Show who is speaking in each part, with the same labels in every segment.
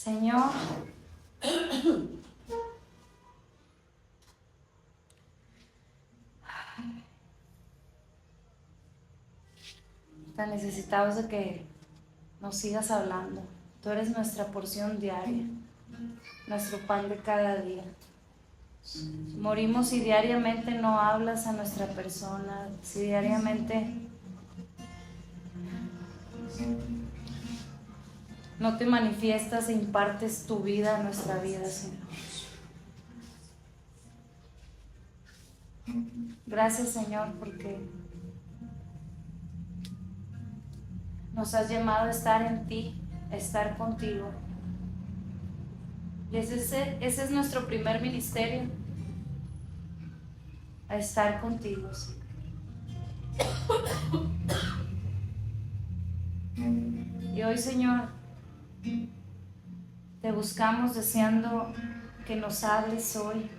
Speaker 1: Señor, tan necesitados de que nos sigas hablando. Tú eres nuestra porción diaria, nuestro pan de cada día. Morimos si diariamente no hablas a nuestra persona, si diariamente no te manifiestas e impartes tu vida a nuestra vida, Señor. Gracias, Señor, porque nos has llamado a estar en ti, a estar contigo. Y ese es nuestro primer ministerio, a estar contigo, Señor. Y hoy, Señor, te buscamos deseando que nos hables hoy.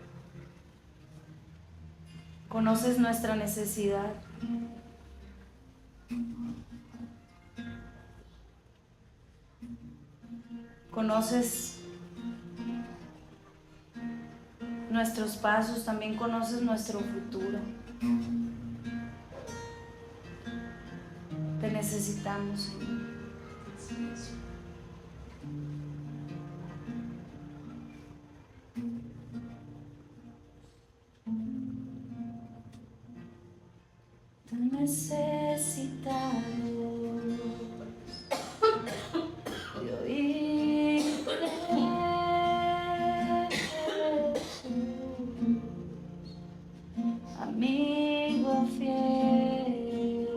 Speaker 1: Conoces nuestra necesidad. Conoces nuestros pasos, también conoces nuestro futuro. Te necesitamos, Señor. Te necesitamos de oírte, amigo fiel,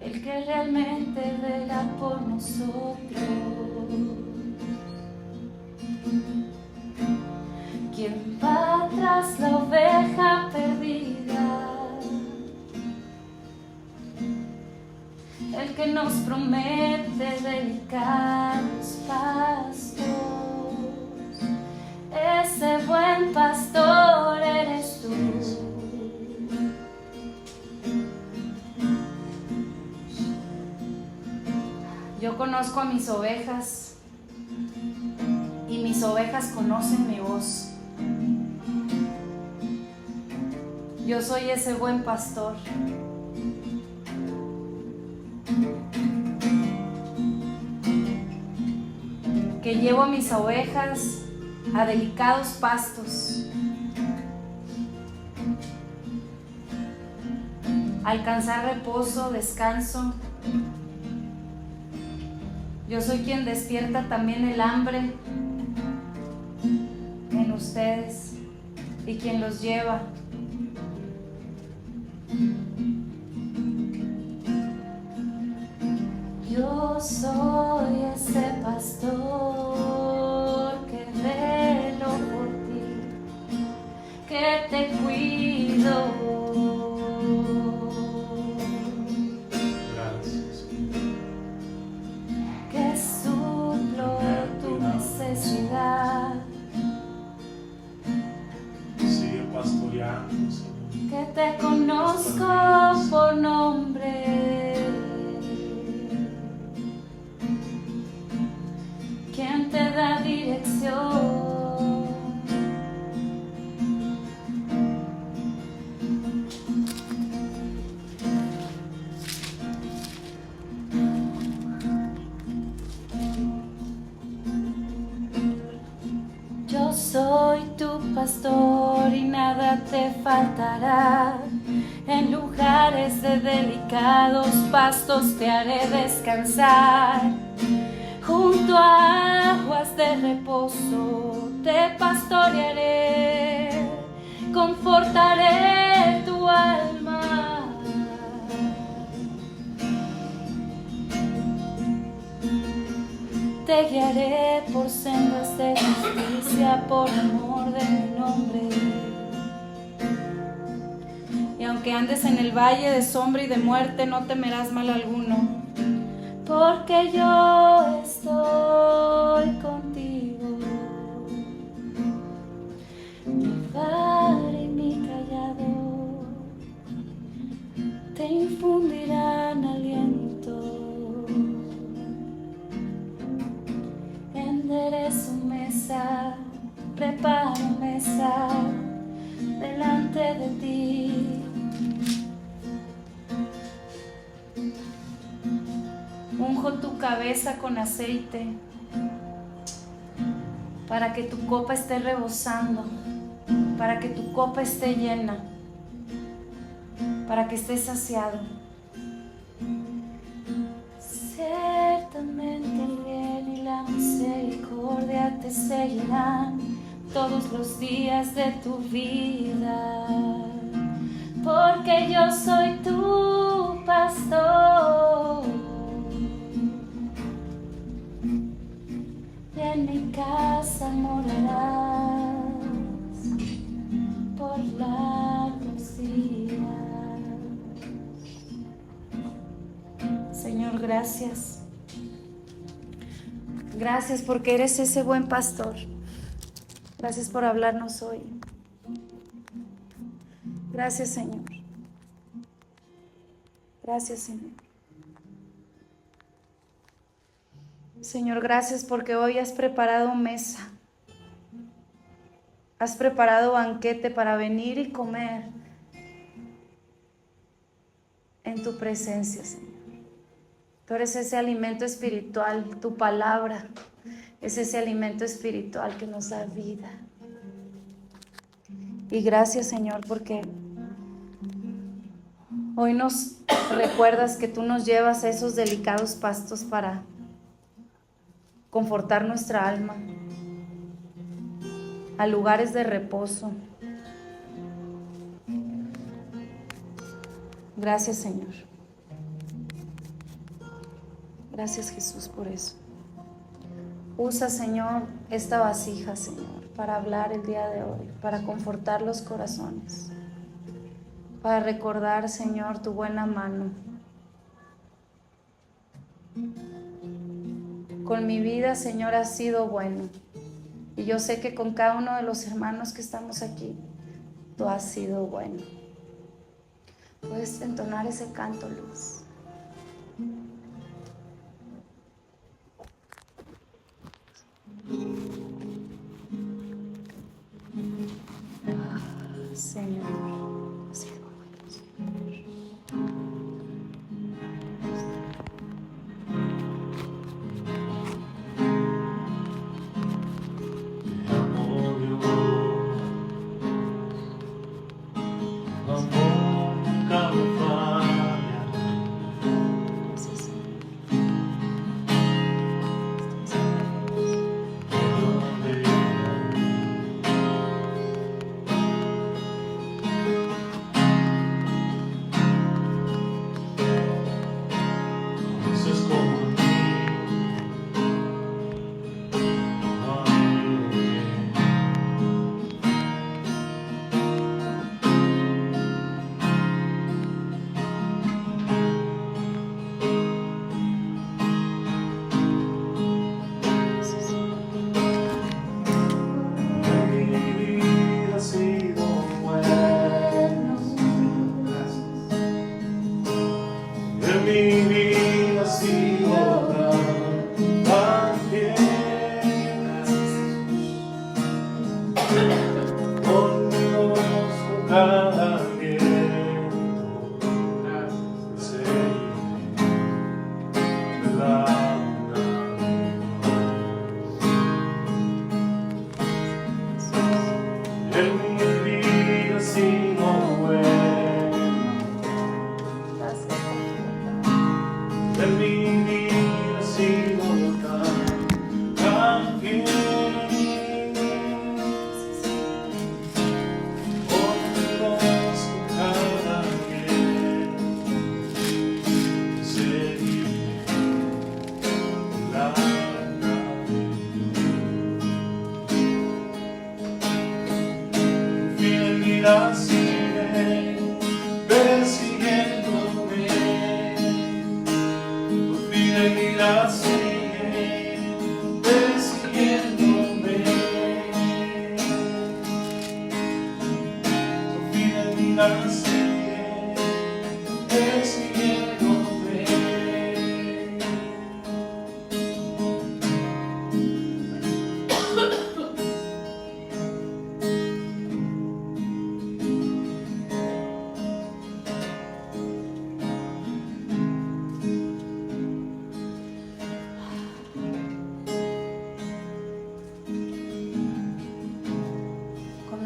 Speaker 1: el que realmente vela por nosotros. Quien va tras la oveja perdida, el que nos promete delicados pastos, ese buen pastor eres tú. Yo conozco a mis ovejas y mis ovejas conocen mi voz. Yo soy ese buen pastor. Que llevo a mis ovejas a delicados pastos, a alcanzar reposo, descanso. Yo soy quien despierta también el hambre en ustedes y quien los lleva. Yo soy ese pastor que velo por ti, que te cuido.
Speaker 2: Gracias.
Speaker 1: Que suplo tu necesidad.
Speaker 2: Sigue pastoreando, Señor.
Speaker 1: Que te conozco por nombre. Quien te da dirección. Yo soy tu pastor y nada te faltará. En lugares de delicados pastos te haré descansar. Junto a aguas de reposo te pastorearé, confortaré tu alma. Te guiaré por sendas de justicia, por amor de mi nombre. Y aunque andes en el valle de sombra y de muerte, no temerás mal alguno, porque yo estoy contigo. Mi vara y mi callado te infundirán aliento. mesa delante de ti. Unjo tu cabeza con aceite para que tu copa esté rebosando, para que tu copa esté llena, para que estés saciado. Ciertamente el bien y la misericordia te seguirán todos los días de tu vida, porque yo soy tu pastor. Y en mi casa morarás por largos días. Señor, gracias. Gracias porque eres ese buen pastor. Gracias por hablarnos hoy. Gracias, Señor. Gracias, Señor. Señor, gracias porque hoy has preparado mesa. Has preparado banquete para venir y comer en tu presencia, Señor. Tú eres ese alimento espiritual, tu palabra es ese alimento espiritual que nos da vida. Y gracias, Señor, porque hoy nos recuerdas que tú nos llevas a esos delicados pastos para confortar nuestra alma, a lugares de reposo. Gracias, Señor. Gracias, Jesús, por eso. Usa, Señor, esta vasija, Señor, para hablar el día de hoy, para confortar los corazones, para recordar, Señor, tu buena mano. Con mi vida, Señor, has sido bueno. Y yo sé que con cada uno de los hermanos que estamos aquí, tú has sido bueno. Puedes entonar ese canto, Luz. Señor, has sido bueno, Señor.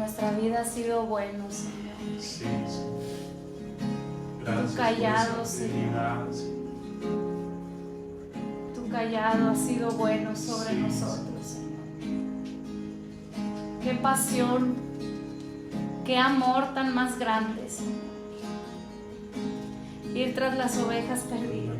Speaker 1: nuestra vida ha sido bueno, Señor.
Speaker 2: Sí, Señor. Gracias
Speaker 1: Tu callado,
Speaker 2: por esa
Speaker 1: Señor.
Speaker 2: fidelidad, Señor.
Speaker 1: Tu callado ha sido bueno sobre
Speaker 2: Sí,
Speaker 1: nosotros, Señor. Qué pasión, qué amor tan más grande, Señor. Ir tras las ovejas perdidas.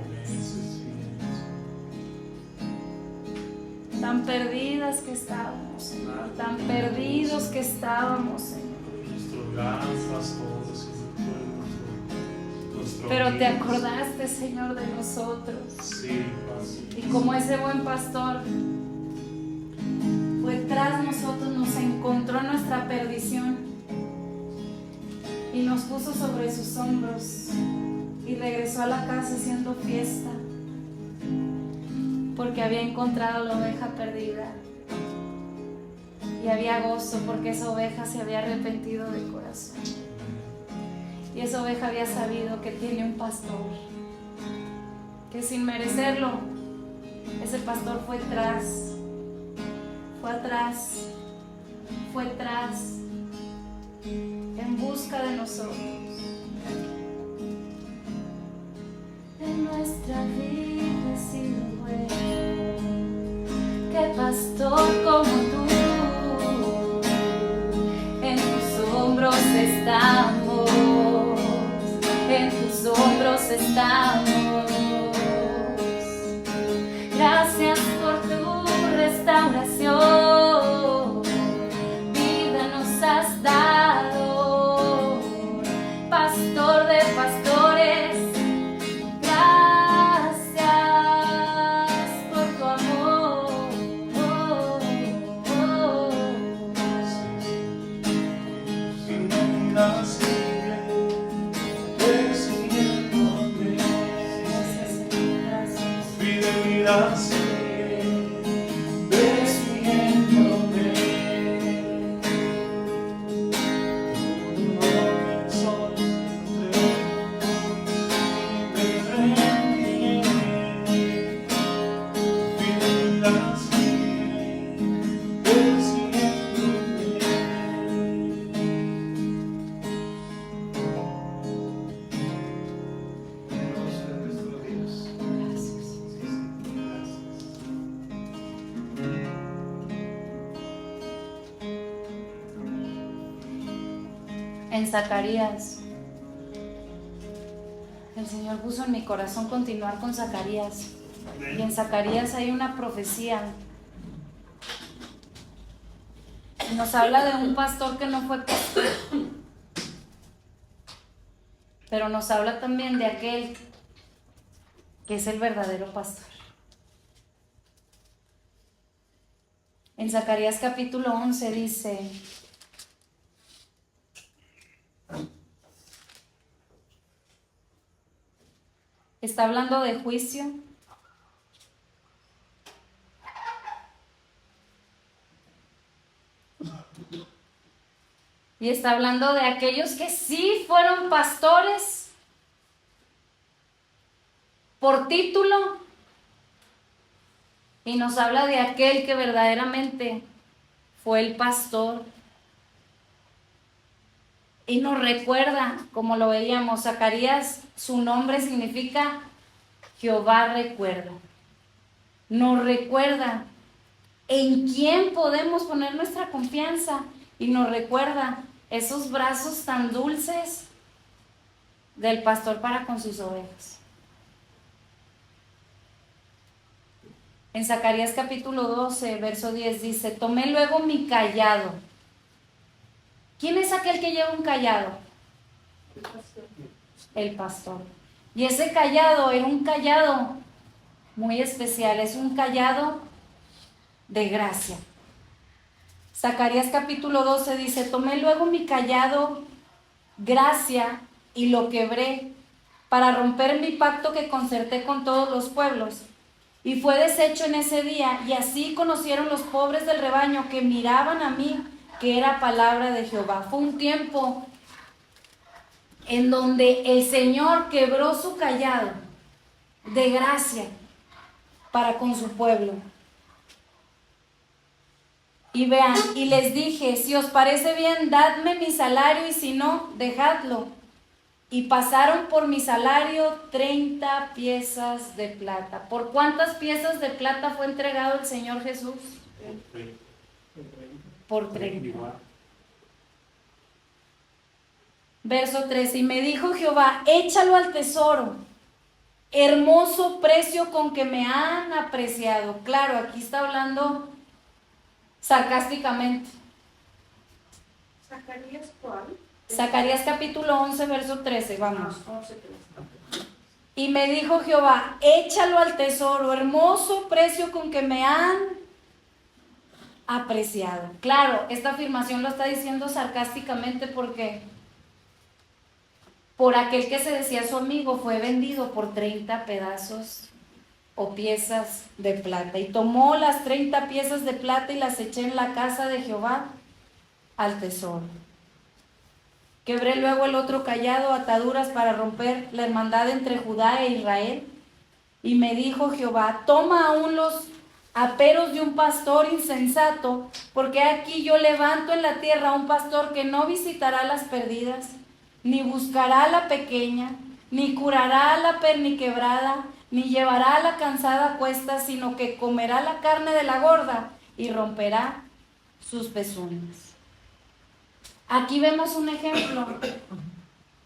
Speaker 1: Tan perdidas que estábamos, Señor. Tan perdidos que estábamos, Señor.
Speaker 2: Nuestro gran pastor, Señor, tú eres nuestro
Speaker 1: Pero te
Speaker 2: amigo,
Speaker 1: acordaste, Señor, de nosotros.
Speaker 2: Sí, Padre.
Speaker 1: Y como ese buen pastor fue tras nosotros, nos encontró en nuestra perdición y nos puso sobre sus hombros y regresó a la casa haciendo fiesta porque había encontrado la oveja perdida y había gozo porque esa oveja se había arrepentido de corazón y esa oveja había sabido que tiene un pastor que sin merecerlo ese pastor fue atrás en busca de nosotros. En nuestra vida ha sido bueno, qué pastor como tú, en tus hombros estamos, en tus hombros estamos. Gracias por tu restauración, vida nos has dado, pastor de pastores, gracias por tu amor.
Speaker 2: Fidelidad sigue persiguiéndome. Fidelidad sigue persiguiéndome. Todo lo que soy me rendí. Fidelidad sigue persiguiéndome.
Speaker 1: En Zacarías, el Señor puso en mi corazón continuar con Zacarías. Y en Zacarías hay una profecía. Y nos habla de un pastor que no fue pastor. Pero nos habla también de aquel que es el verdadero pastor. En Zacarías capítulo 11 dice: está hablando de juicio. Y está hablando de aquellos que sí fueron pastores por título. Y nos habla de aquel que verdaderamente fue el pastor. Y nos recuerda, como lo veíamos, Zacarías, su nombre significa Jehová recuerda. Nos recuerda en quién podemos poner nuestra confianza. Y nos recuerda esos brazos tan dulces del pastor para con sus ovejas. En Zacarías capítulo 12, verso 10 dice: tomé luego mi cayado. ¿Quién es aquel que lleva un cayado? El pastor. Y ese cayado era un cayado muy especial, es un cayado de gracia. Zacarías capítulo 12 dice: tomé luego mi cayado, gracia, y lo quebré, para romper mi pacto que concerté con todos los pueblos. Y fue deshecho en ese día, y así conocieron los pobres del rebaño que miraban a mí, que era palabra de Jehová. Fue un tiempo en donde el Señor quebró su cayado de gracia para con su pueblo. Y vean, y les dije, si os parece bien, dadme mi salario, y si no, dejadlo. Y pasaron por mi salario 30 piezas de plata. ¿Por cuántas piezas de plata fue entregado el Señor Jesús? Por 30. Verso 13, y me dijo Jehová, échalo al tesoro, hermoso precio con que me han apreciado. Claro, aquí está hablando sarcásticamente.
Speaker 3: ¿Zacarías cuál?
Speaker 1: Zacarías capítulo 11, verso 13, vamos.
Speaker 3: 11.
Speaker 1: Y me dijo Jehová, échalo al tesoro, hermoso precio con que me han apreciado. Claro, esta afirmación lo está diciendo sarcásticamente porque por aquel que se decía su amigo fue vendido por 30 pedazos o piezas de plata. Y tomó las 30 piezas de plata y las eché en la casa de Jehová al tesoro. Quebré luego el otro cayado, ataduras para romper la hermandad entre Judá e Israel. Y me dijo Jehová, toma aún los aperos de un pastor insensato, porque aquí yo levanto en la tierra un pastor que no visitará las perdidas, ni buscará a la pequeña, ni curará a la perniquebrada, ni llevará a la cansada a cuestas, sino que comerá la carne de la gorda y romperá sus pezuñas. Aquí vemos un ejemplo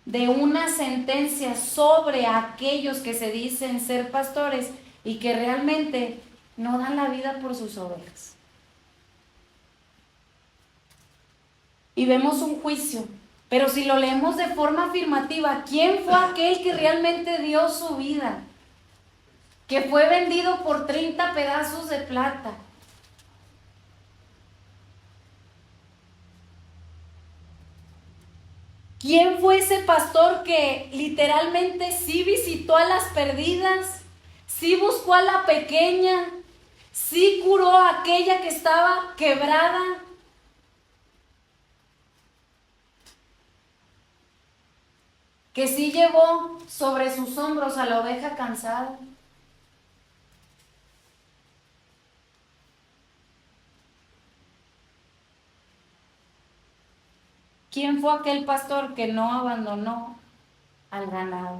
Speaker 1: de una sentencia sobre aquellos que se dicen ser pastores y que realmente no dan la vida por sus ovejas. Y vemos un juicio, pero si lo leemos de forma afirmativa, ¿quién fue aquel que realmente dio su vida? Que fue vendido por 30 pedazos de plata. ¿Quién fue ese pastor que literalmente sí visitó a las perdidas, sí buscó a la pequeña, sí curó a aquella que estaba quebrada? Que sí llevó sobre sus hombros a la oveja cansada. ¿Quién fue aquel pastor que no abandonó al ganado?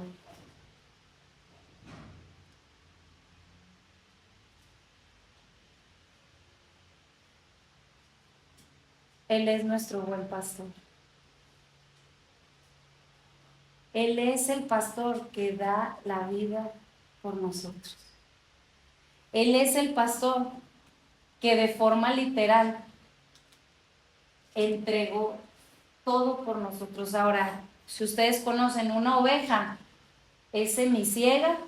Speaker 1: Él es nuestro buen pastor. Él es el pastor que da la vida por nosotros. Él es el pastor que de forma literal entregó todo por nosotros. Ahora, si ustedes conocen una oveja, es semiciega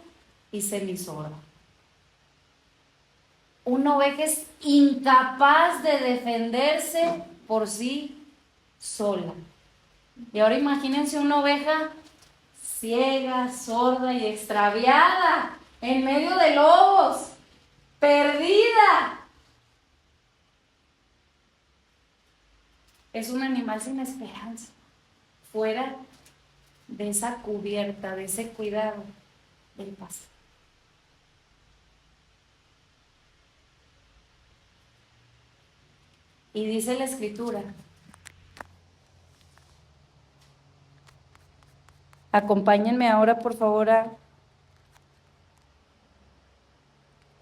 Speaker 1: y semisorda. Una oveja es incapaz de defenderse por sí sola. Y ahora imagínense una oveja ciega, sorda y extraviada, en medio de lobos, perdida. Es un animal sin esperanza, fuera de esa cubierta, de ese cuidado del pastor. Y dice la Escritura, acompáñenme ahora por favor a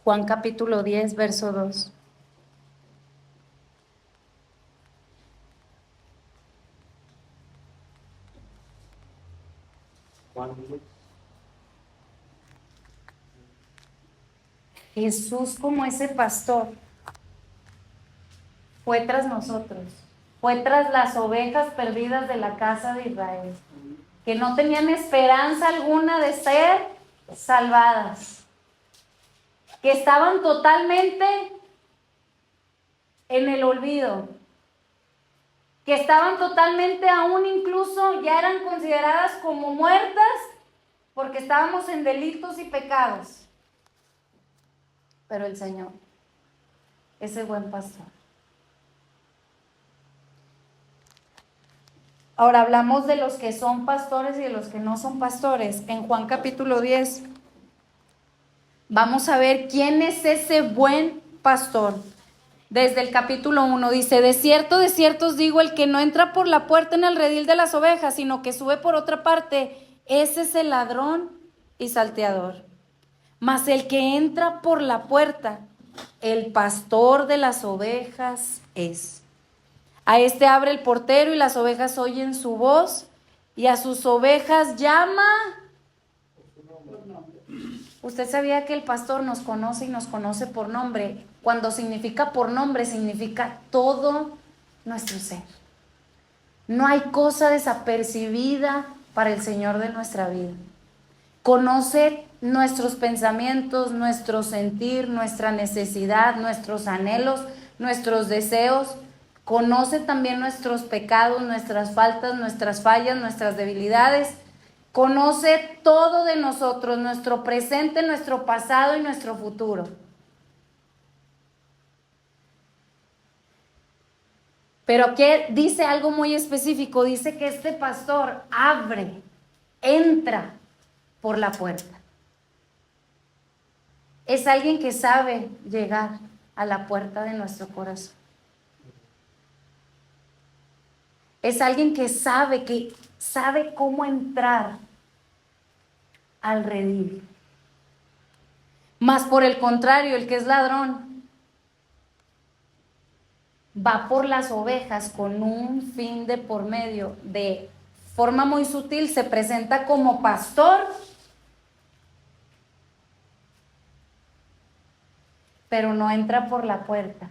Speaker 1: Juan capítulo 10, verso 2. Jesús, como ese pastor, fue tras nosotros, fue tras las ovejas perdidas de la casa de Israel, que no tenían esperanza alguna de ser salvadas, que estaban totalmente en el olvido, que estaban totalmente aún incluso ya eran consideradas como muertas porque estábamos en delitos y pecados. Pero el Señor, ese buen pastor. Ahora hablamos de los que son pastores y de los que no son pastores. En Juan capítulo 10 vamos a ver quién es ese buen pastor. desde el capítulo 1, dice: de cierto os digo, el que no entra por la puerta en el redil de las ovejas, sino que sube por otra parte, ese es el ladrón y salteador. Mas el que entra por la puerta, el pastor de las ovejas es. A este abre el portero y las ovejas oyen su voz, y a sus ovejas llama. ¿Usted sabía que el pastor nos conoce y nos conoce por nombre? Cuando significa por nombre, significa todo nuestro ser. No hay cosa desapercibida para el Señor de nuestra vida. Conoce nuestros pensamientos, nuestro sentir, nuestra necesidad, nuestros anhelos, nuestros deseos. Conoce también nuestros pecados, nuestras faltas, nuestras fallas, nuestras debilidades. Conoce todo de nosotros, nuestro presente, nuestro pasado y nuestro futuro. Pero aquí dice algo muy específico. Dice que este pastor abre, entra por la puerta. Es alguien que sabe llegar a la puerta de nuestro corazón. Es alguien que sabe cómo entrar al redil. Mas por el contrario, el que es ladrón va por las ovejas con un fin de por medio. De forma muy sutil se presenta como pastor, pero no entra por la puerta.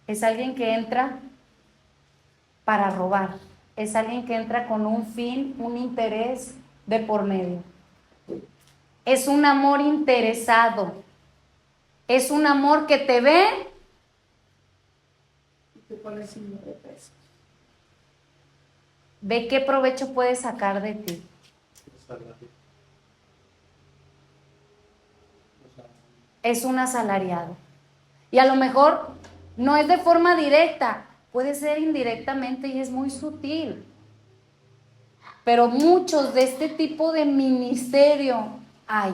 Speaker 1: Es alguien que entra para robar. Es alguien que entra con un fin, un interés de por medio. Es un amor interesado. Es un amor que te ve y te pone signo de peso. Ve qué provecho puede sacar de ti. Es un asalariado. Y a lo mejor no es de forma directa, puede ser indirectamente y es muy sutil. Pero muchos de este tipo de ministerio hay.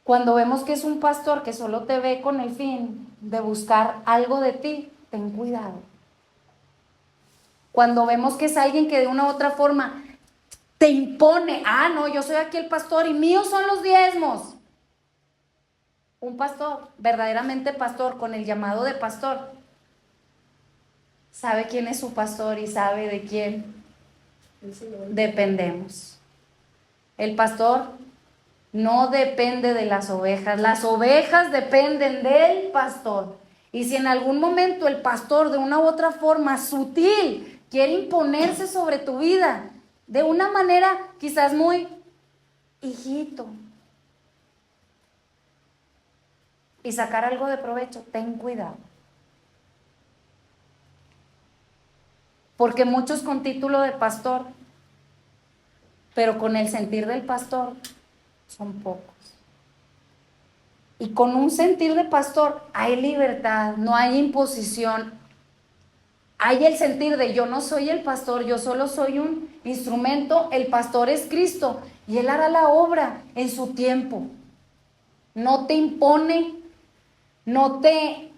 Speaker 1: Cuando vemos que es un pastor que solo te ve con el fin de buscar algo de ti, ten cuidado. Cuando vemos que es alguien que de una u otra forma te impone, no, yo soy aquí el pastor y míos son los diezmos. Un pastor, verdaderamente pastor, con el llamado de pastor, sabe quién es su pastor y sabe de quién dependemos. El pastor no depende de las ovejas dependen del pastor. Y si en algún momento el pastor de una u otra forma sutil quiere imponerse sobre tu vida, de una manera quizás muy hijito, y sacar algo de provecho, ten cuidado. Porque muchos con título de pastor, pero con el sentir del pastor, son pocos. Y con un sentir de pastor hay libertad, no hay imposición. Hay el sentir de yo no soy el pastor, yo solo soy un instrumento, el pastor es Cristo y Él hará la obra en su tiempo. No te impone, no te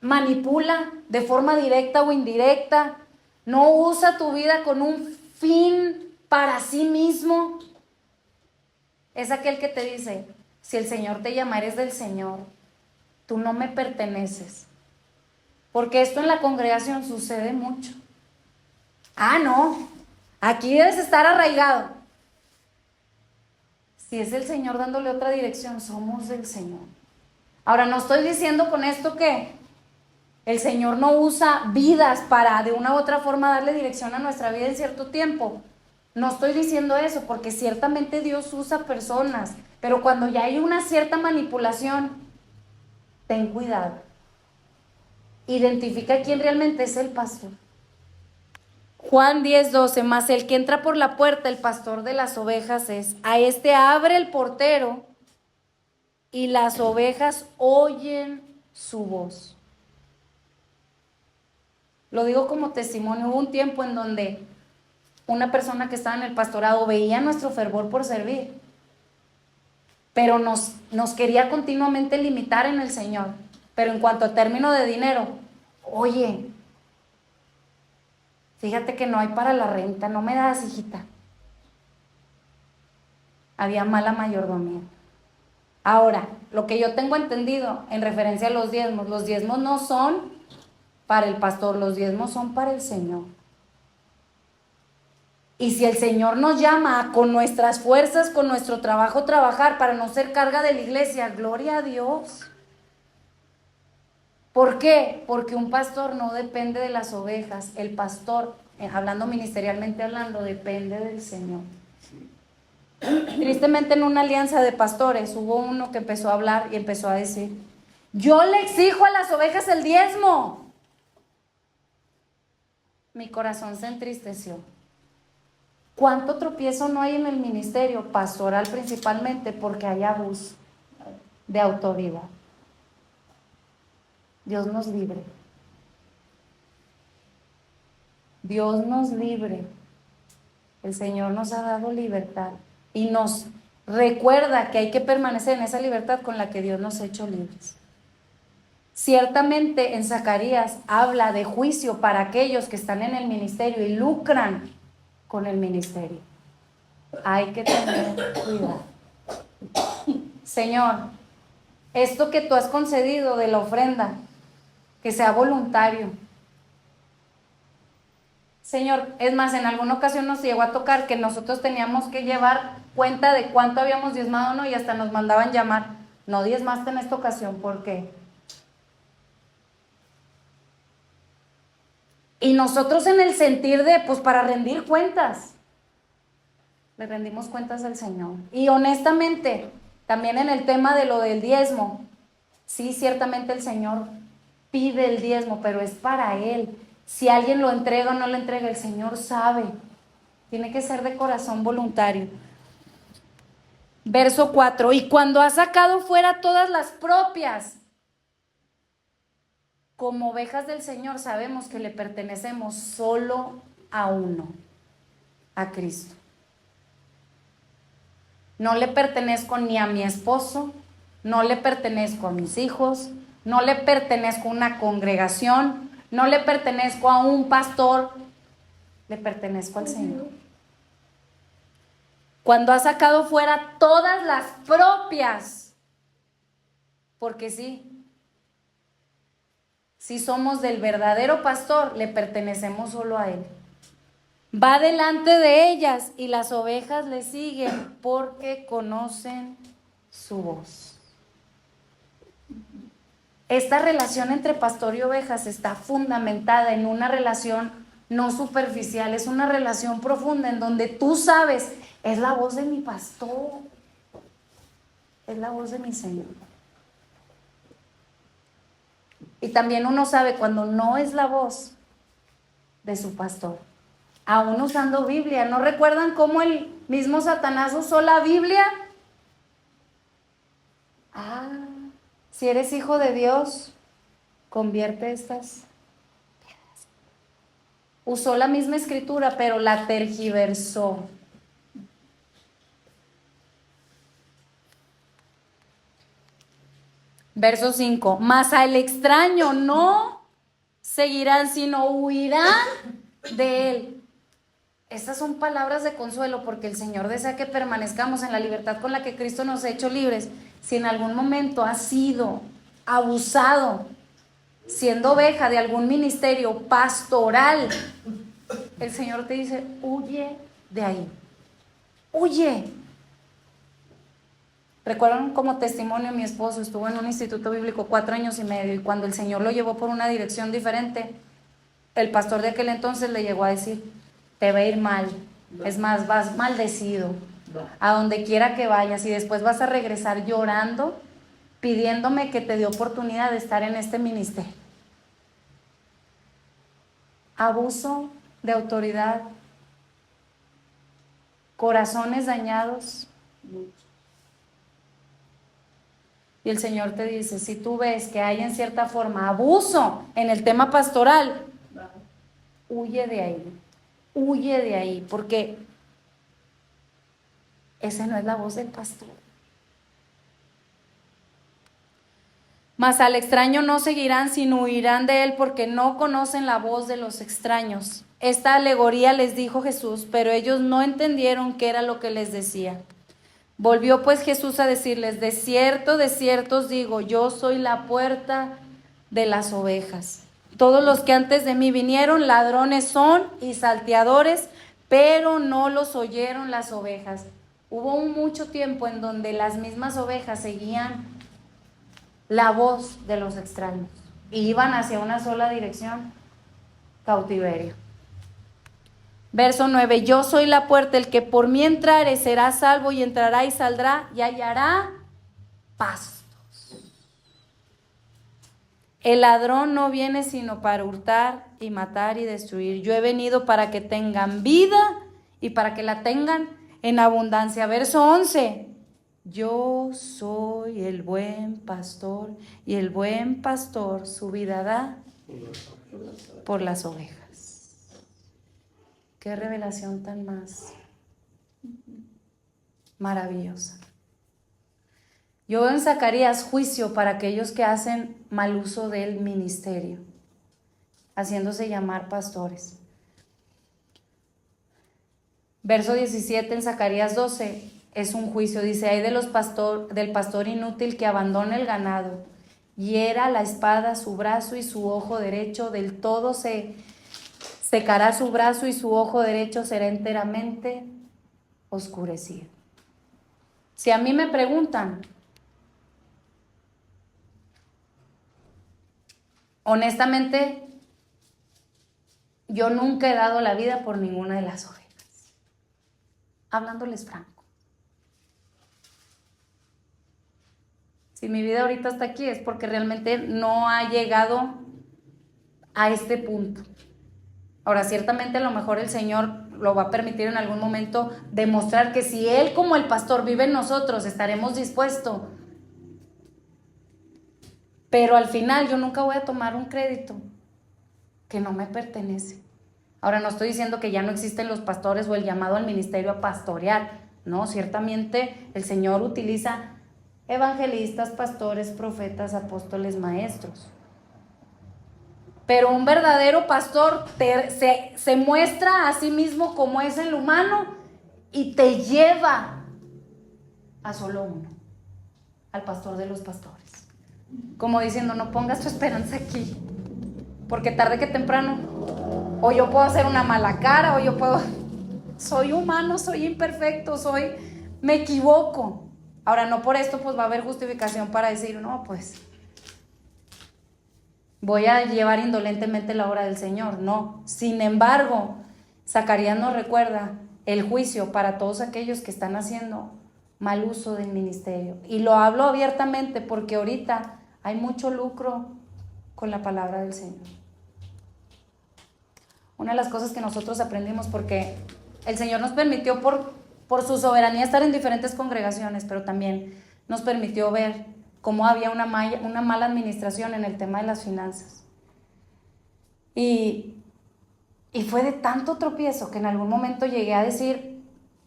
Speaker 1: manipula de forma directa o indirecta, no usa tu vida con un fin para sí mismo. Es aquel que te dice, si el Señor te llama, eres del Señor, tú no me perteneces. Porque esto en la congregación sucede mucho. No, aquí debes estar arraigado. Si es el Señor dándole otra dirección, somos del Señor. Ahora, no estoy diciendo con esto que el Señor no usa vidas para de una u otra forma darle dirección a nuestra vida en cierto tiempo. No estoy diciendo eso, porque ciertamente Dios usa personas, pero cuando ya hay una cierta manipulación, ten cuidado. Identifica quién realmente es el pastor. Juan 10:12, mas el que entra por la puerta, el pastor de las ovejas es. A este abre el portero y las ovejas oyen su voz. Lo digo como testimonio. Hubo un tiempo en donde una persona que estaba en el pastorado veía nuestro fervor por servir pero nos quería continuamente limitar en el Señor. Pero en cuanto a término de dinero, oye, fíjate que no hay para la renta, no me das, hijita. Había mala mayordomía. Ahora, lo que yo tengo entendido en referencia a los diezmos no son para el pastor, los diezmos son para el Señor. Y si el Señor nos llama con nuestras fuerzas, con nuestro trabajo, trabajar para no ser carga de la iglesia, gloria a Dios. ¿Por qué? Porque un pastor no depende de las ovejas. El pastor, hablando ministerialmente hablando, depende del Señor. Tristemente en una alianza de pastores hubo uno que empezó a hablar y empezó a decir: yo le exijo a las ovejas el diezmo. Mi corazón se entristeció. ¿Cuánto tropiezo no hay en el ministerio pastoral, principalmente porque hay abuso de autoridad? Dios nos libre. Dios nos libre. El Señor nos ha dado libertad y nos recuerda que hay que permanecer en esa libertad con la que Dios nos ha hecho libres. Ciertamente en Zacarías habla de juicio para aquellos que están en el ministerio y lucran con el ministerio. Hay que tener cuidado. Señor, esto que tú has concedido de la ofrenda, que sea voluntario. Señor, es más, en alguna ocasión nos llegó a tocar que nosotros teníamos que llevar cuenta de cuánto habíamos diezmado o no, y hasta nos mandaban llamar: no diezmaste en esta ocasión, ¿por qué? Y nosotros en el sentir de, pues para rendir cuentas, le rendimos cuentas al Señor. Y honestamente, también en el tema de lo del diezmo, sí, ciertamente el Señor pide el diezmo, pero es para Él. Si alguien lo entrega o no lo entrega, el Señor sabe. Tiene que ser de corazón voluntario. Verso 4: y cuando ha sacado fuera todas las propias, como ovejas del Señor, sabemos que le pertenecemos solo a uno, a Cristo. No le pertenezco ni a mi esposo, no le pertenezco a mis hijos, no le pertenezco a una congregación, no le pertenezco a un pastor, le pertenezco al Señor. Cuando ha sacado fuera todas las propias, porque si somos del verdadero pastor, le pertenecemos solo a Él. Va delante de ellas y las ovejas le siguen porque conocen su voz. Esta relación entre pastor y ovejas está fundamentada en una relación no superficial, es una relación profunda en donde tú sabes, es la voz de mi pastor, es la voz de mi Señor. Y también uno sabe cuando no es la voz de su pastor, aún usando Biblia. ¿No recuerdan cómo el mismo Satanás usó la Biblia? Si eres hijo de Dios, convierte estas piedras. Usó la misma escritura, pero la tergiversó. Verso 5: mas al extraño no seguirán, sino huirán de él. Estas son palabras de consuelo, porque el Señor desea que permanezcamos en la libertad con la que Cristo nos ha hecho libres. Si en algún momento has sido abusado, siendo oveja de algún ministerio pastoral, el Señor te dice: huye de ahí, huye. Recuerdan como testimonio, mi esposo estuvo en un instituto bíblico 4 años y medio, y cuando el Señor lo llevó por una dirección diferente, el pastor de aquel entonces le llegó a decir: te va a ir mal, es más, vas maldecido, a donde quiera que vayas, y después vas a regresar llorando, pidiéndome que te dé oportunidad de estar en este ministerio. Abuso de autoridad, corazones dañados. Y el Señor te dice: si tú ves que hay en cierta forma abuso en el tema pastoral, huye de ahí. Huye de ahí, porque esa no es la voz del pastor. Mas al extraño no seguirán, sino huirán de él, porque no conocen la voz de los extraños. Esta alegoría les dijo Jesús, pero ellos no entendieron qué era lo que les decía. Volvió pues Jesús a decirles: de cierto os digo, yo soy la puerta de las ovejas. Todos los que antes de mí vinieron, ladrones son y salteadores, pero no los oyeron las ovejas. Hubo mucho tiempo en donde las mismas ovejas seguían la voz de los extraños y iban hacia una sola dirección: cautiverio. Verso 9: yo soy la puerta, el que por mí entrare será salvo, y entrará y saldrá y hallará pastos. El ladrón no viene sino para hurtar y matar y destruir. Yo he venido para que tengan vida y para que la tengan en abundancia. Verso 11: yo soy el buen pastor, y el buen pastor su vida da por las ovejas. Qué revelación tan más maravillosa. Yo veo en Zacarías juicio para aquellos que hacen mal uso del ministerio, haciéndose llamar pastores. Verso 17 en Zacarías 12 es un juicio. Dice: ay del pastor inútil que abandona el ganado, hiera la espada su brazo y su ojo derecho, del todo se secará su brazo y su ojo derecho será enteramente oscurecido. Si a mí me preguntan, honestamente, yo nunca he dado la vida por ninguna de las ovejas, hablándoles franco. Si mi vida ahorita está aquí es porque realmente no ha llegado a este punto. Ahora, ciertamente a lo mejor el Señor lo va a permitir en algún momento demostrar que si Él como el pastor vive en nosotros, estaremos dispuestos. Pero al final yo nunca voy a tomar un crédito que no me pertenece. Ahora, no estoy diciendo que ya no existen los pastores o el llamado al ministerio a pastorear. No, ciertamente el Señor utiliza evangelistas, pastores, profetas, apóstoles, maestros. Pero un verdadero pastor se muestra a sí mismo como es el humano y te lleva a solo uno, al pastor de los pastores. Como diciendo: no pongas tu esperanza aquí, porque tarde que temprano, o yo puedo hacer una mala cara, o yo puedo... Soy humano, soy imperfecto, me equivoco. Ahora, no por esto pues va a haber justificación para decir: no, pues voy a llevar indolentemente la obra del Señor. No. Sin embargo, Zacarías nos recuerda el juicio para todos aquellos que están haciendo mal uso del ministerio. Y lo hablo abiertamente porque ahorita hay mucho lucro con la palabra del Señor. Una de las cosas que nosotros aprendimos, porque el Señor nos permitió por su soberanía estar en diferentes congregaciones, pero también nos permitió ver cómo había una mala administración en el tema de las finanzas. Y fue de tanto tropiezo que en algún momento llegué a decir: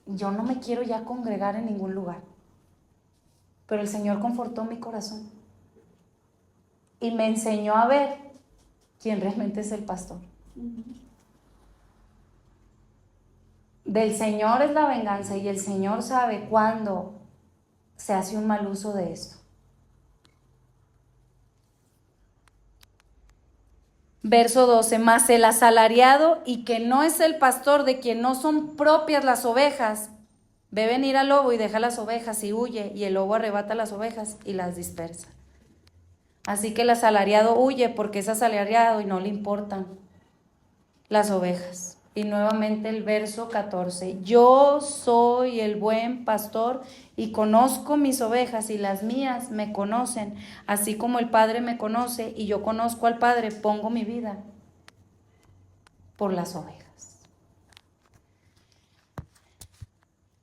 Speaker 1: yo no me quiero ya congregar en ningún lugar. Pero el Señor confortó mi corazón y me enseñó a ver quién realmente es el pastor. Del Señor es la venganza, y el Señor sabe cuándo se hace un mal uso de esto. Verso 12: mas el asalariado, y que no es el pastor, de quien no son propias las ovejas, ve venir al lobo y deja las ovejas y huye, y el lobo arrebata las ovejas y las dispersa. Así que el asalariado huye porque es asalariado y no le importan las ovejas. Y nuevamente el verso 14: yo soy el buen pastor y conozco mis ovejas, y las mías me conocen, así como el Padre me conoce y yo conozco al Padre, pongo mi vida por las ovejas.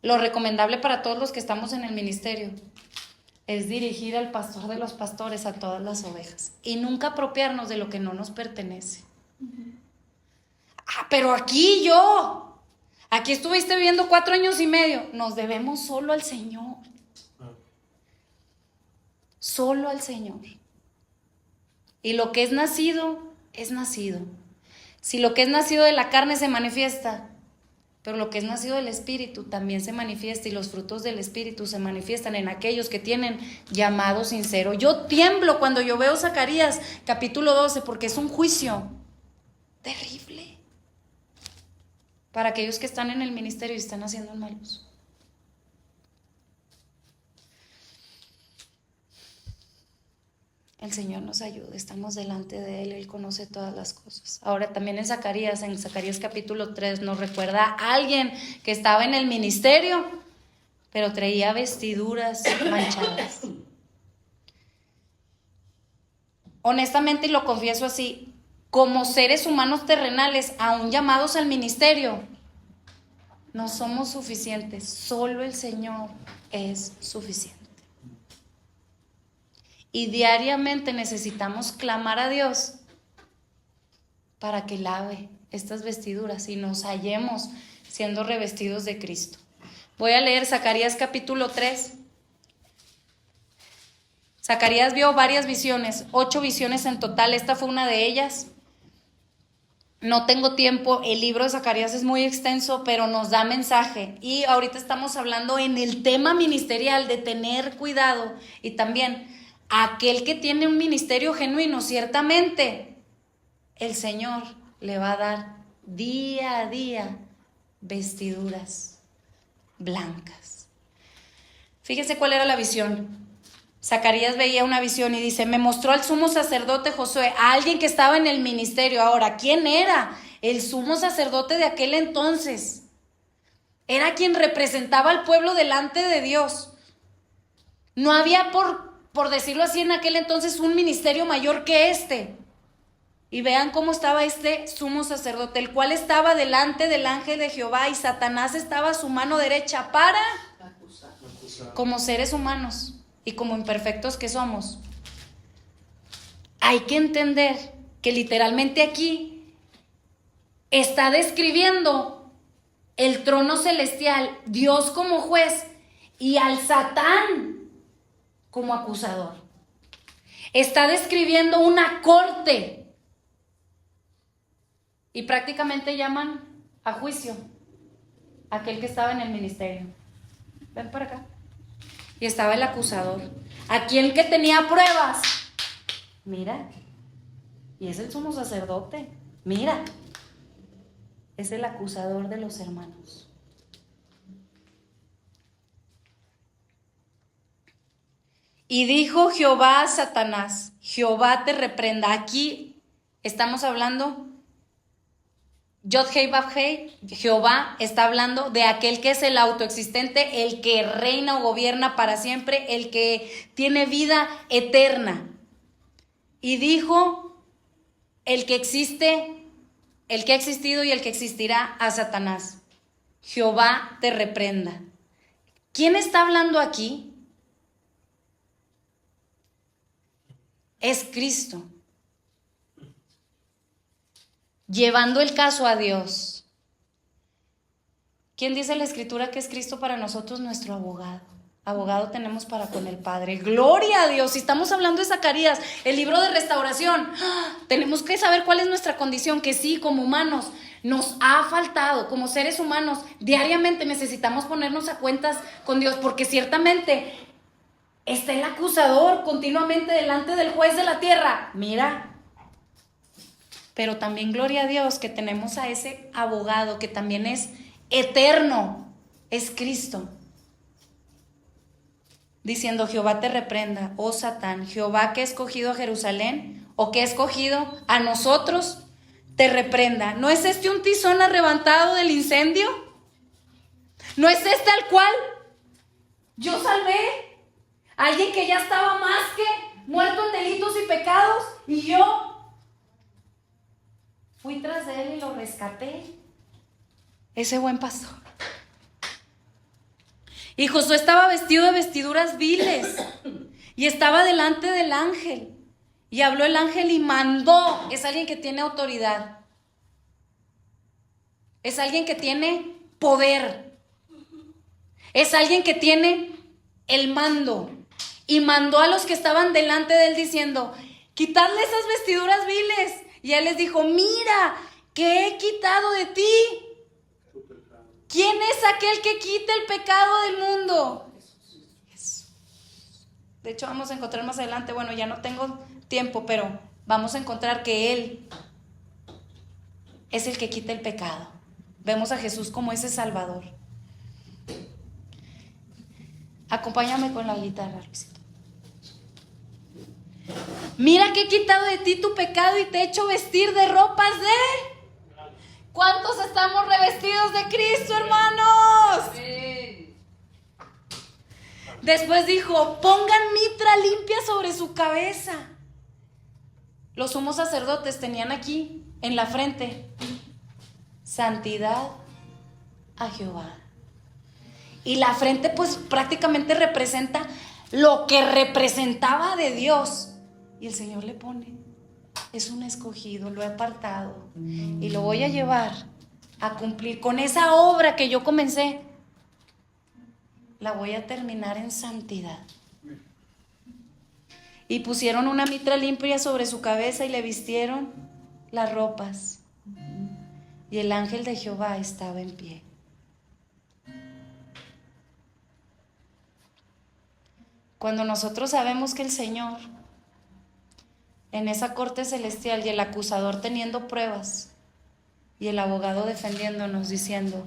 Speaker 1: Lo recomendable para todos los que estamos en el ministerio es dirigir al pastor de los pastores a todas las ovejas y nunca apropiarnos de lo que no nos pertenece. Pero aquí estuviste viviendo 4 años y medio. Nos debemos solo al Señor. Solo al Señor. Y lo que es nacido, es nacido. Si lo que es nacido de la carne se manifiesta, pero lo que es nacido del Espíritu también se manifiesta, y los frutos del Espíritu se manifiestan en aquellos que tienen llamado sincero. Yo tiemblo cuando yo veo Zacarías capítulo 12, porque es un juicio terrible para aquellos que están en el ministerio y están haciendo malos. El Señor nos ayude, estamos delante de Él, Él conoce todas las cosas. Ahora también en Zacarías capítulo 3 nos recuerda a alguien que estaba en el ministerio, pero traía vestiduras manchadas. Honestamente, y lo confieso así, como seres humanos terrenales, aún llamados al ministerio, no somos suficientes, solo el Señor es suficiente. Y diariamente necesitamos clamar a Dios para que lave estas vestiduras y nos hallemos siendo revestidos de Cristo. Voy a leer Zacarías capítulo 3. Zacarías vio varias visiones, 8 visiones en total. Esta fue una de ellas. No tengo tiempo, el libro de Zacarías es muy extenso, pero nos da mensaje. Y ahorita estamos hablando en el tema ministerial de tener cuidado, y también aquel que tiene un ministerio genuino, ciertamente el Señor le va a dar día a día vestiduras blancas. Fíjense cuál era la visión. Zacarías veía una visión y dice: me mostró al sumo sacerdote Josué, a alguien que estaba en el ministerio. Ahora, ¿quién era? El sumo sacerdote de aquel entonces. Era quien representaba al pueblo delante de Dios. No había, por decirlo así, en aquel entonces un ministerio mayor que este. Y vean cómo estaba este sumo sacerdote, el cual estaba delante del ángel de Jehová, y Satanás estaba a su mano derecha para acusar. Como seres humanos y como imperfectos que somos, hay que entender que literalmente aquí está describiendo el trono celestial, Dios como juez y al Satán como acusador. Está describiendo una corte y prácticamente llaman a juicio a aquel que estaba en el ministerio. Ven para acá. Y estaba el acusador, aquel que tenía pruebas. Mira, y es el sumo sacerdote. Mira, es el acusador de los hermanos. Y dijo Jehová a Satanás: Jehová te reprenda. Aquí estamos hablando, Yod Hei Vav Hei, Jehová está hablando de aquel que es el autoexistente, el que reina o gobierna para siempre, el que tiene vida eterna. Y dijo el que existe, el que ha existido y el que existirá, a Satanás: Jehová te reprenda. ¿Quién está hablando aquí? Es Cristo, llevando el caso a Dios. ¿Quién dice la Escritura que es Cristo para nosotros nuestro abogado? Abogado tenemos para con el Padre. ¡Gloria a Dios! Si estamos hablando de Zacarías, el libro de restauración, tenemos que saber cuál es nuestra condición, que sí, como humanos, nos ha faltado, como seres humanos, diariamente necesitamos ponernos a cuentas con Dios, porque ciertamente está el acusador continuamente delante del juez de la tierra. Mira, pero también gloria a Dios que tenemos a ese abogado que también es eterno, es Cristo. Diciendo: Jehová te reprenda, oh Satán, Jehová que ha escogido a Jerusalén, o que ha escogido a nosotros, te reprenda. ¿No es este un tizón arrebatado del incendio? ¿No es este al cual yo salvé? Alguien que ya estaba más que muerto en delitos y pecados, y yo fui tras de él y lo rescaté. Ese buen pastor. Y Josué estaba vestido de vestiduras viles y estaba delante del ángel. Y habló el ángel y mandó. Es alguien que tiene autoridad. Es alguien que tiene poder. Es alguien que tiene el mando. Y mandó a los que estaban delante de él diciendo: Quitadle esas vestiduras viles. Y él les dijo, mira, que he quitado de ti. ¿Quién es aquel que quita el pecado del mundo? Jesús. De hecho, vamos a encontrar más adelante, bueno, ya no tengo tiempo, pero vamos a encontrar que Él es el que quita el pecado. Vemos a Jesús como ese Salvador. Acompáñame con la guitarra, Luisito. Mira que he quitado de ti tu pecado y te he hecho vestir de ropas de... ¿Cuántos estamos revestidos de Cristo, hermanos? Después dijo, pongan mitra limpia sobre su cabeza. Los sumos sacerdotes tenían aquí, en la frente, santidad a Jehová. Y la frente pues prácticamente representa lo que representaba de Dios. Y el Señor le pone, es un escogido, lo he apartado y lo voy a llevar a cumplir con esa obra que yo comencé. La voy a terminar en santidad. Y pusieron una mitra limpia sobre su cabeza y le vistieron las ropas. Y el ángel de Jehová estaba en pie. Cuando nosotros sabemos que el Señor, en esa corte celestial, y el acusador teniendo pruebas, y el abogado defendiéndonos, diciendo,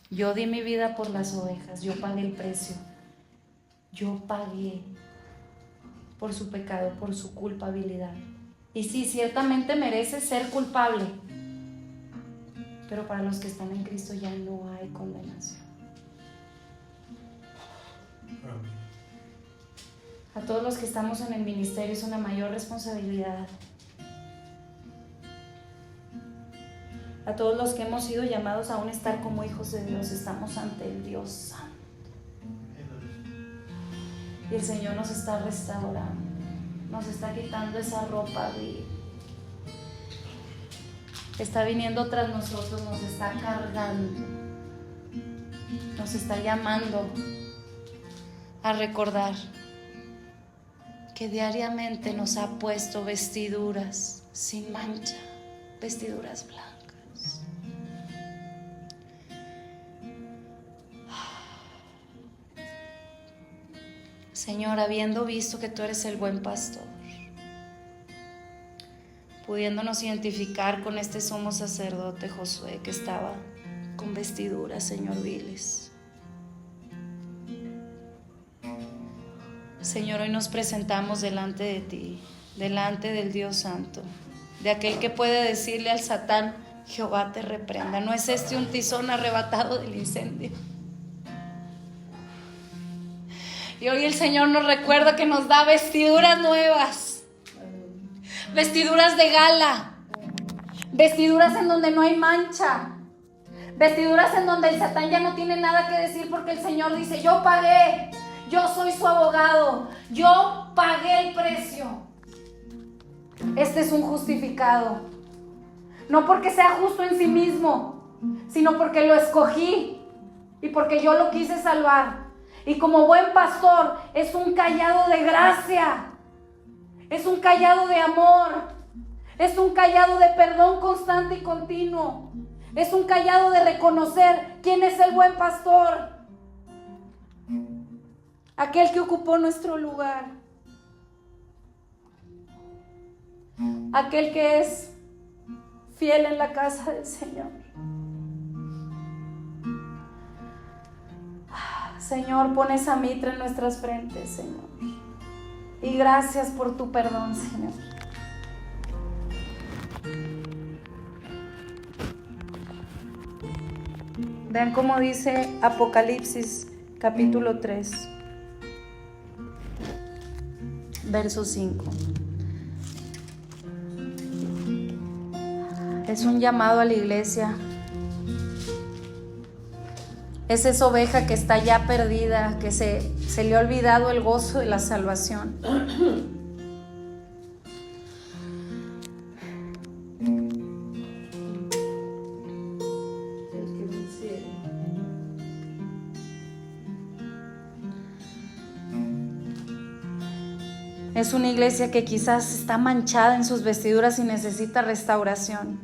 Speaker 1: yo di mi vida por las ovejas, yo pagué el precio, yo pagué por su pecado, por su culpabilidad. Y sí, ciertamente merece ser culpable, pero para los que están en Cristo ya no hay condenación. A todos los que estamos en el ministerio es una mayor responsabilidad. A todos los que hemos sido llamados a aún estar como hijos de Dios, estamos ante el Dios Santo. Y el Señor nos está restaurando, nos está quitando esa ropa vil. Está viniendo tras nosotros, nos está cargando, nos está llamando a recordar que diariamente nos ha puesto vestiduras sin mancha, vestiduras blancas. Señor, habiendo visto que tú eres el buen pastor, pudiéndonos identificar con este sumo sacerdote Josué que estaba con vestiduras, Señor, viles. Señor, hoy nos presentamos delante de ti, delante del Dios Santo, de aquel que puede decirle al Satán, Jehová te reprenda. ¿No es este un tizón arrebatado del incendio? Y hoy el Señor nos recuerda que nos da vestiduras nuevas, vestiduras de gala, vestiduras en donde no hay mancha, vestiduras en donde el Satán ya no tiene nada que decir, porque el Señor dice, yo pagué. Yo soy su abogado, yo pagué el precio. Este es un justificado, no porque sea justo en sí mismo, sino porque lo escogí y porque yo lo quise salvar. Y como buen pastor es un cayado de gracia, es un cayado de amor, es un cayado de perdón constante y continuo, es un cayado de reconocer quién es el buen pastor. Aquel que ocupó nuestro lugar, aquel que es fiel en la casa del Señor. Señor, pon esa mitra en nuestras frentes, Señor. Y gracias por tu perdón, Señor. Vean cómo dice Apocalipsis capítulo 3. Verso 5. Es un llamado a la iglesia. Es esa oveja que está ya perdida, que se le ha olvidado el gozo de la salvación. Es una iglesia que quizás está manchada en sus vestiduras y necesita restauración.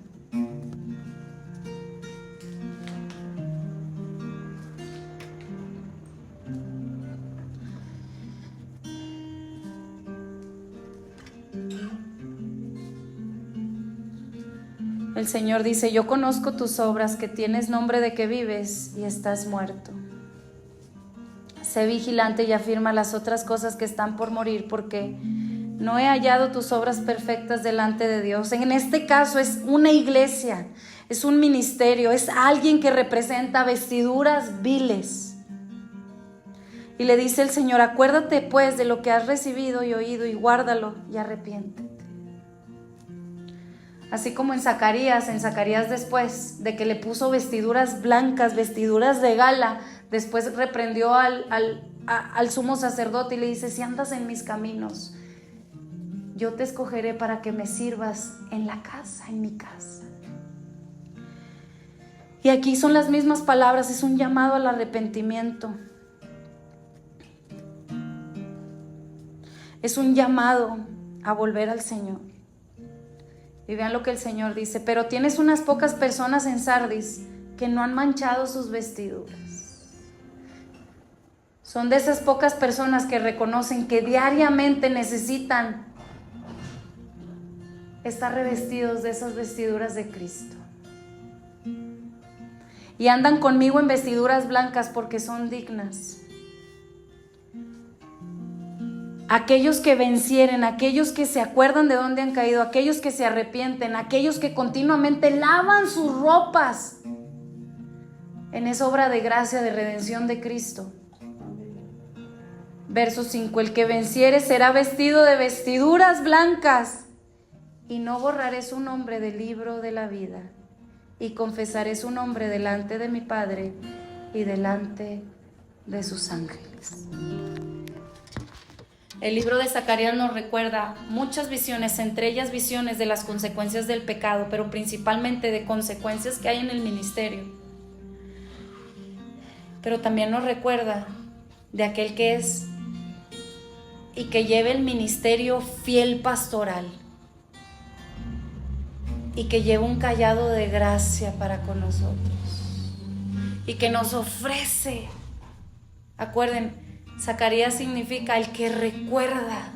Speaker 1: El Señor dice: yo conozco tus obras, que tienes nombre de que vives y estás muerto. Sé vigilante y afirma las otras cosas que están por morir, porque no he hallado tus obras perfectas delante de Dios. En este caso es una iglesia, es un ministerio, es alguien que representa vestiduras viles. Y le dice el Señor: acuérdate pues de lo que has recibido y oído, y guárdalo y arrepiéntete. Así como en Zacarías después de que le puso vestiduras blancas, vestiduras de gala, después reprendió al sumo sacerdote y le dice: si andas en mis caminos, yo te escogeré para que me sirvas en la casa, en mi casa. Y aquí son las mismas palabras, es un llamado al arrepentimiento. Es un llamado a volver al Señor. Y vean lo que el Señor dice: pero tienes unas pocas personas en Sardis que no han manchado sus vestiduras. Son de esas pocas personas que reconocen que diariamente necesitan estar revestidos de esas vestiduras de Cristo. Y andan conmigo en vestiduras blancas porque son dignas. Aquellos que vencieren, aquellos que se acuerdan de dónde han caído, aquellos que se arrepienten, aquellos que continuamente lavan sus ropas en esa obra de gracia, de redención de Cristo. Verso 5: el que venciere será vestido de vestiduras blancas, y no borraré su nombre del libro de la vida, y confesaré su nombre delante de mi Padre y delante de sus ángeles. El libro de Zacarías nos recuerda muchas visiones, entre ellas visiones de las consecuencias del pecado, pero principalmente de consecuencias que hay en el ministerio. Pero también nos recuerda de aquel que es y que lleva el ministerio fiel pastoral, y que lleva un cayado de gracia para con nosotros, y que nos ofrece. Acuerden, Zacarías significa el que recuerda,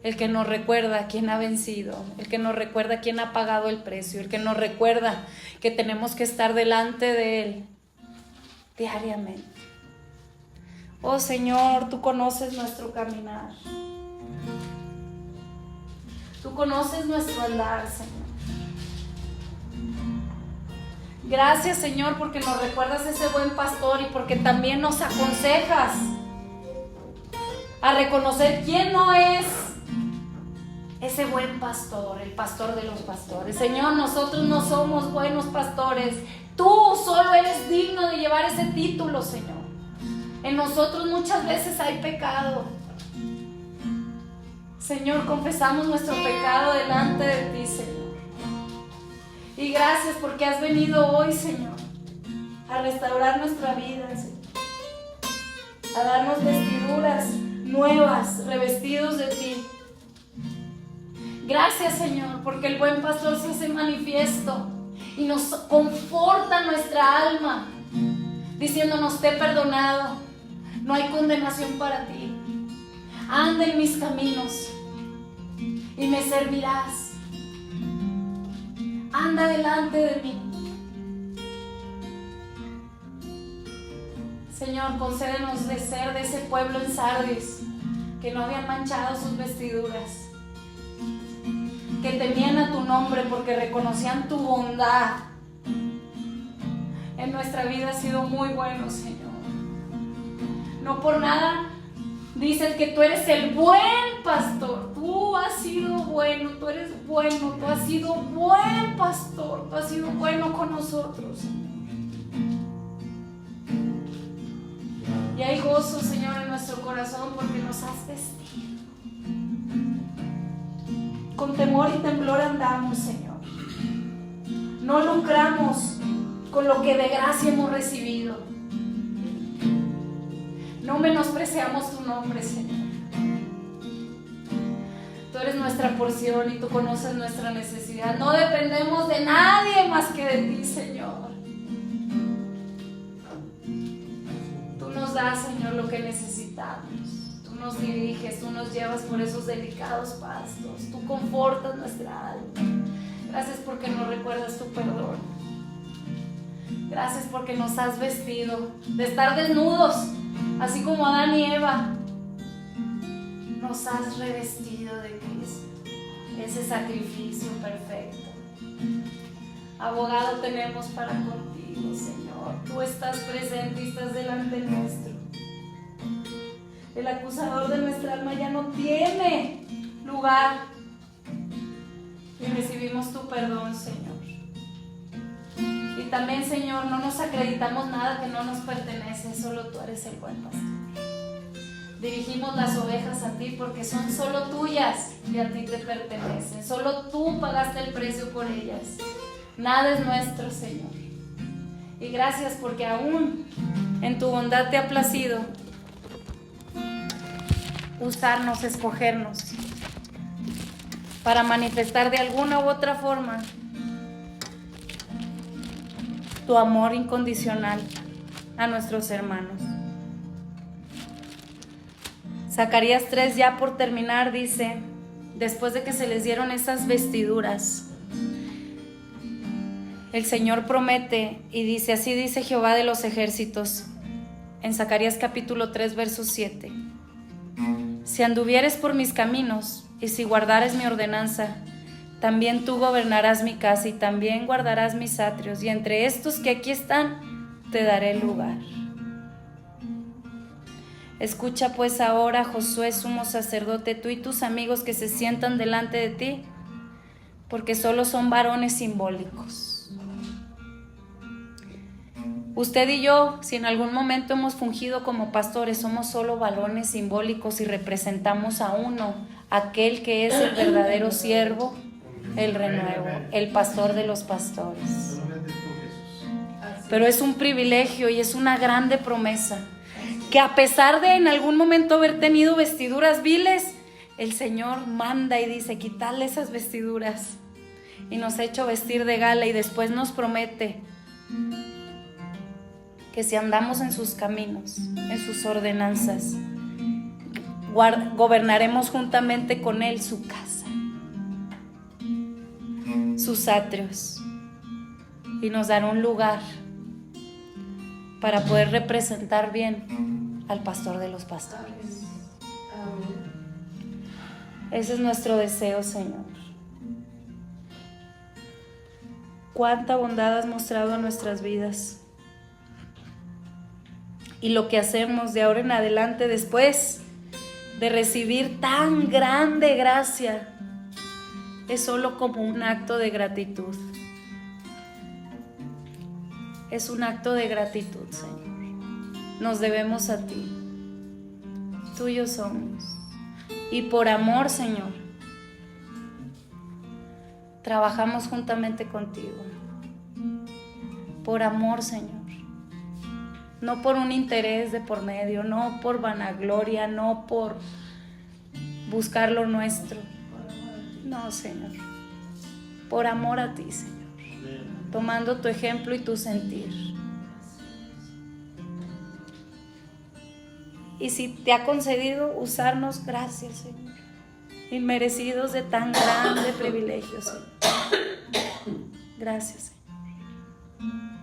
Speaker 1: el que nos recuerda quién ha vencido, el que nos recuerda quién ha pagado el precio, el que nos recuerda que tenemos que estar delante de Él diariamente. Oh Señor, tú conoces nuestro caminar, tú conoces nuestro andar, Señor. Gracias, Señor, porque nos recuerdas ese buen pastor y porque también nos aconsejas a reconocer quién no es ese buen pastor, el pastor de los pastores. Señor, nosotros no somos buenos pastores. Tú solo eres digno de llevar ese título, Señor. En nosotros muchas veces hay pecado. Señor, confesamos nuestro pecado delante de ti, Señor. Y gracias porque has venido hoy, Señor, a restaurar nuestra vida, Señor, a darnos vestiduras nuevas, revestidos de ti. Gracias, Señor, porque el buen pastor se hace manifiesto y nos conforta nuestra alma, diciéndonos: te he perdonado, no hay condenación para ti. Anda en mis caminos y me servirás. Anda delante de mí. Señor, concédenos de ser de ese pueblo en Sardis que no habían manchado sus vestiduras, que temían a tu nombre porque reconocían tu bondad. En nuestra vida ha sido muy bueno, Señor. No por nada dices que tú eres el buen pastor. Tú has sido bueno, tú eres bueno, tú has sido buen pastor, tú has sido bueno con nosotros, Señor. Y hay gozo, Señor, en nuestro corazón porque nos has vestido. Con temor y temblor andamos, Señor. No lucramos con lo que de gracia hemos recibido. No menospreciamos tu nombre, Señor. Tú eres nuestra porción y tú conoces nuestra necesidad. No dependemos de nadie más que de ti, Señor. Tú nos das, Señor, lo que necesitamos. Tú nos diriges, tú nos llevas por esos delicados pastos. Tú confortas nuestra alma. Gracias porque nos recuerdas tu perdón. Gracias porque nos has vestido de estar desnudos, así como Adán y Eva. Nos has revestido de Cristo, ese sacrificio perfecto. Abogado tenemos para contigo, Señor. Tú estás presente y estás delante nuestro. El acusador de nuestra alma ya no tiene lugar. Y recibimos tu perdón, Señor. Y también, Señor, no nos acreditamos nada que no nos pertenece. Solo tú eres el buen pastor. Dirigimos las ovejas a ti porque son solo tuyas y a ti te pertenecen. Solo tú pagaste el precio por ellas. Nada es nuestro, Señor. Y gracias porque aún en tu bondad te ha placido usarnos, escogernos para manifestar de alguna u otra forma tu amor incondicional a nuestros hermanos. Zacarías 3, ya por terminar, dice, después de que se les dieron esas vestiduras, el Señor promete y dice, así dice Jehová de los ejércitos, en Zacarías capítulo 3, verso 7. Si anduvieres por mis caminos y si guardares mi ordenanza, también tú gobernarás mi casa y también guardarás mis atrios, y entre estos que aquí están te daré lugar. Escucha pues ahora, Josué, sumo sacerdote, tú y tus amigos que se sientan delante de ti, porque solo son varones simbólicos. Usted y yo, si en algún momento hemos fungido como pastores, somos solo varones simbólicos y representamos a uno, aquel que es el verdadero siervo, el renuevo, el pastor de los pastores. Pero es un privilegio y es una grande promesa, que a pesar de en algún momento haber tenido vestiduras viles, el Señor manda y dice, quitadle esas vestiduras, y nos ha hecho vestir de gala, y después nos promete que si andamos en sus caminos, en sus ordenanzas, gobernaremos juntamente con Él su casa, sus atrios, y nos dará un lugar para poder representar bien al pastor de los pastores. Ese es nuestro deseo, Señor. Cuánta bondad has mostrado en nuestras vidas. Y lo que hacemos de ahora en adelante, después de recibir tan grande gracia, es solo como un acto de gratitud. Es un acto de gratitud, Señor. Nos debemos a ti. Tuyos somos. Y por amor, Señor, trabajamos juntamente contigo. Por amor, Señor. No por un interés de por medio, no por vanagloria, no por buscar lo nuestro. No, Señor. Por amor a ti, Señor. Tomando tu ejemplo y tu sentir. Y si te ha concedido usarnos, gracias, Señor. Inmerecidos de tan grande privilegio, Señor. Gracias, Señor.